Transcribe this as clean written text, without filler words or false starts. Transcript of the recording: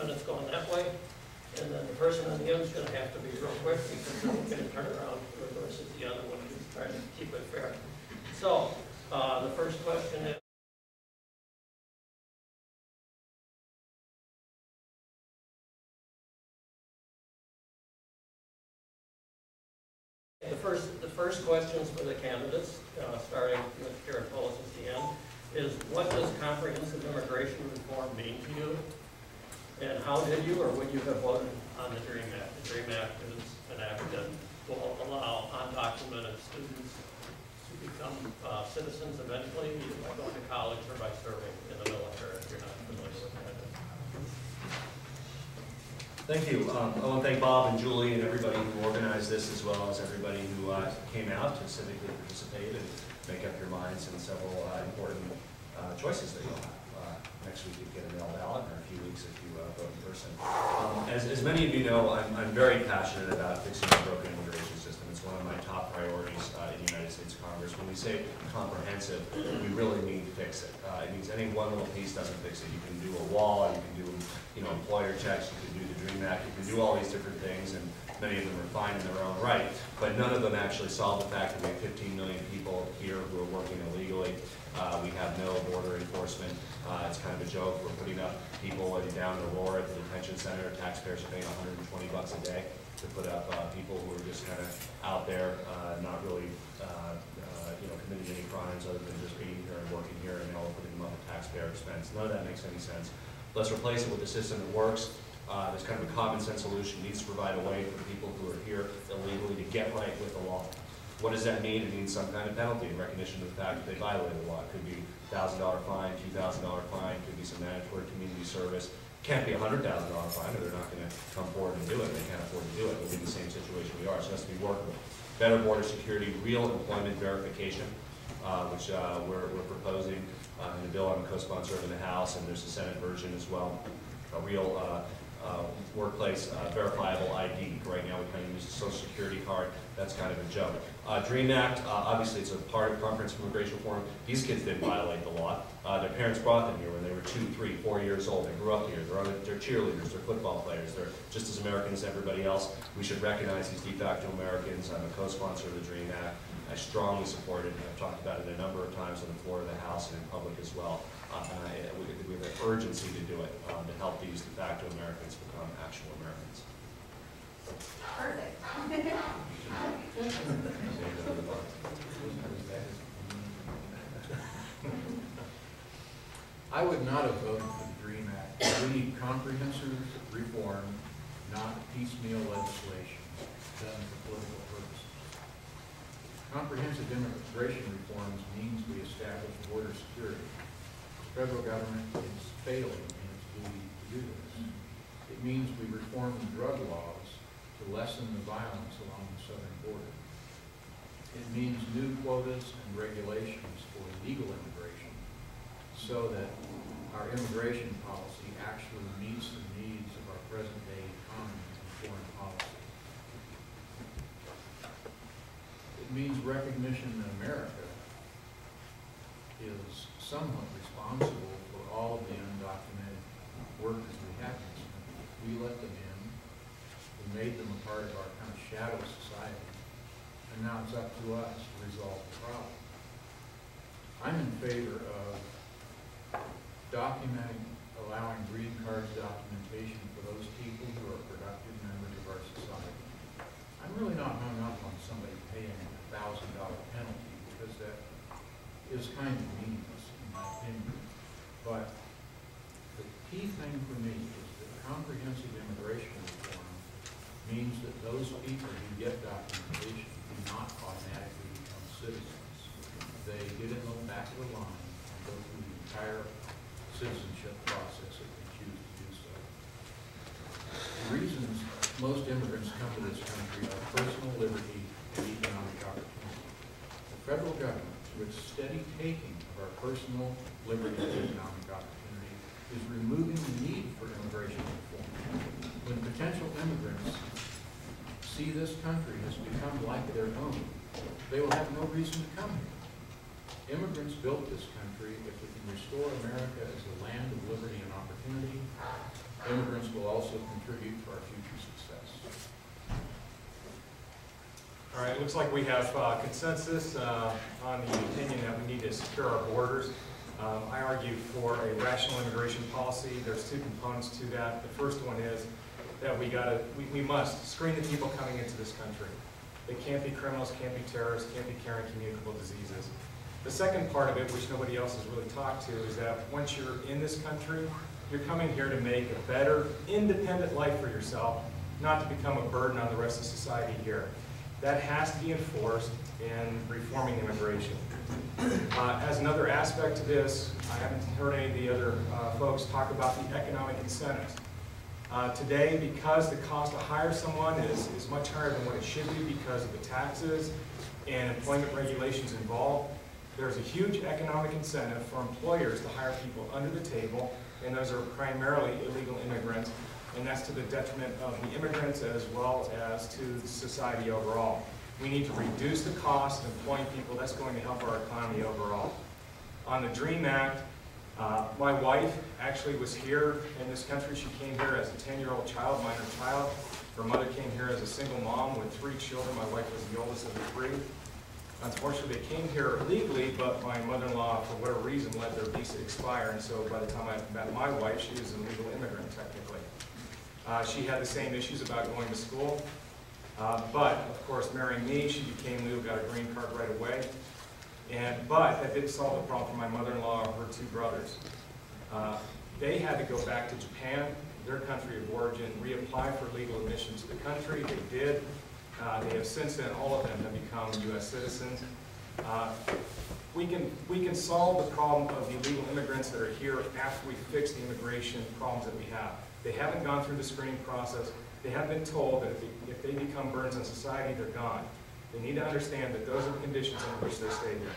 minutes going that way, and then the person on the end is going to have to be real quick because they're going to turn around versus the other one who's trying to keep it fair. So the first question is, the first questions for the candidates, starting with Karen Polis at the end, is what does comprehensive immigration reform mean to you? And how did you or would you have voted on the DREAM Act? The DREAM Act is an act that will allow undocumented students to become citizens eventually, either by going to college or by serving in the military, if you're not familiar with that. Thank you. I want to thank Bob and Julie and everybody who organized this, as well as everybody who came out to civically participate and make up your minds in several important choices that you'll have. Next week you get a mail ballot, or in a few weeks if you vote in person. As many of you know, I'm very passionate about fixing the broken immigration system. It's one of my top priorities in the United States Congress. When we say comprehensive, we really mean fix it. It means any one little piece doesn't fix it. You can do a wall, you can do employer checks, you can do the DREAM Act, you can do all these different things, and many of them are fine in their own right, but none of them actually solve the fact that we have 15 million people here who are working illegally. We have no border enforcement. It's kind of a joke. We're putting up people down in Aurora at the detention center. Taxpayers are paying $120 a day to put up people who are just kind of out there, not really committing any crimes other than just being here and working here, and now we're putting them on the taxpayer expense. None of that makes any sense. Let's replace it with a system that works. There's kind of a common sense solution. It needs to provide a way for people who are here illegally to get right with the law. What does that mean? It means some kind of penalty in recognition of the fact that they violated the law. It could be $1,000 fine, $2,000 fine, could be some mandatory community service. It can't be a $100,000 fine, or they're not going to come forward and do it. They can't afford to do it. We'll be in the same situation we are. So it has to be workable. Better border security, real employment verification, which we're proposing in a bill I'm a co-sponsor of in the House, and there's a Senate version as well. A real workplace verifiable ID. Right now we kind of use a Social Security card. That's kind of a joke. DREAM Act, obviously it's a part of comprehensive immigration reform. These kids didn't violate the law. Their parents brought them here when they were 2, 3, 4 years old. They grew up here. They're cheerleaders. They're football players. They're just as American as everybody else. We should recognize these de facto Americans. I'm a co-sponsor of the DREAM Act. I strongly support it, and I've talked about it a number of times on the floor of the House and in public as well. We have an urgency to do it to help these de facto Americans become actual Americans. Perfect. I would not have voted for the DREAM Act. We need comprehensive reform, not piecemeal legislation done for political purposes. Comprehensive immigration reforms means we establish border security. The federal government is failing in its duty to do this. It means we reform the drug laws to lessen the violence along the southern border. It means new quotas and regulations for legal immigration so that our immigration policy actually meets the needs of our present-day economy and foreign policy. It means recognition that America is somewhat responsible for all of the undocumented workers we have in this country. We let them in. We made them a part of our kind of shadow society. And now it's up to us to resolve the problem. I'm in favor of allowing green cards documentation for those people who are productive members of our society. I'm really not hung up on somebody paying a $1,000 penalty, because that is kind of meaningless in my opinion. But the key thing for me is that comprehensive immigration reform means that those people who get documentation do not automatically become citizens. They get in the back of the line and go through the entire citizenship process if they choose to do so. The reasons most immigrants come to this country are personal liberty and economic opportunity. The federal government, through its steady taking of our personal liberty and economic opportunity, is removing the need for immigration reform. When potential immigrants see this country has become like their own, they will have no reason to come here. Immigrants built this country. If we can restore America as a land of liberty and opportunity, immigrants will also contribute to our future success. All right, it looks like we have consensus on the opinion that we need to secure our borders. I argue for a rational immigration policy. There's two components to that. The first one is that we must screen the people coming into this country. They can't be criminals, can't be terrorists, can't be carrying communicable diseases. The second part of it, which nobody else has really talked to, is that once you're in this country, you're coming here to make a better, independent life for yourself, not to become a burden on the rest of society here. That has to be enforced in reforming immigration. As another aspect to this, I haven't heard any of the other folks talk about the economic incentives. Today, because the cost to hire someone is much higher than what it should be because of the taxes and employment regulations involved, there's a huge economic incentive for employers to hire people under the table, and those are primarily illegal immigrants, and that's to the detriment of the immigrants as well as to society overall. We need to reduce the cost of employing people. That's going to help our economy overall. On the DREAM Act, my wife actually was here in this country. She came here as a 10-year-old child, minor child. Her mother came here as a single mom with 3 children. My wife was the oldest of the 3. Unfortunately, they came here illegally, but my mother-in-law, for whatever reason, let their visa expire, and so by the time I met my wife, she was a legal immigrant, technically. She had the same issues about going to school, but, of course, marrying me, she became legal, got a green card right away, but that didn't solve the problem for my mother-in-law or her 2 brothers. They had to go back to Japan, their country of origin, reapply for legal admission to the country. They did. They have since then, all of them have become U.S. citizens. We can solve the problem of the illegal immigrants that are here after we fix the immigration problems that we have. They haven't gone through the screening process. They have been told that if they become burdens on society, they're gone. They need to understand that those are the conditions under which they stay here.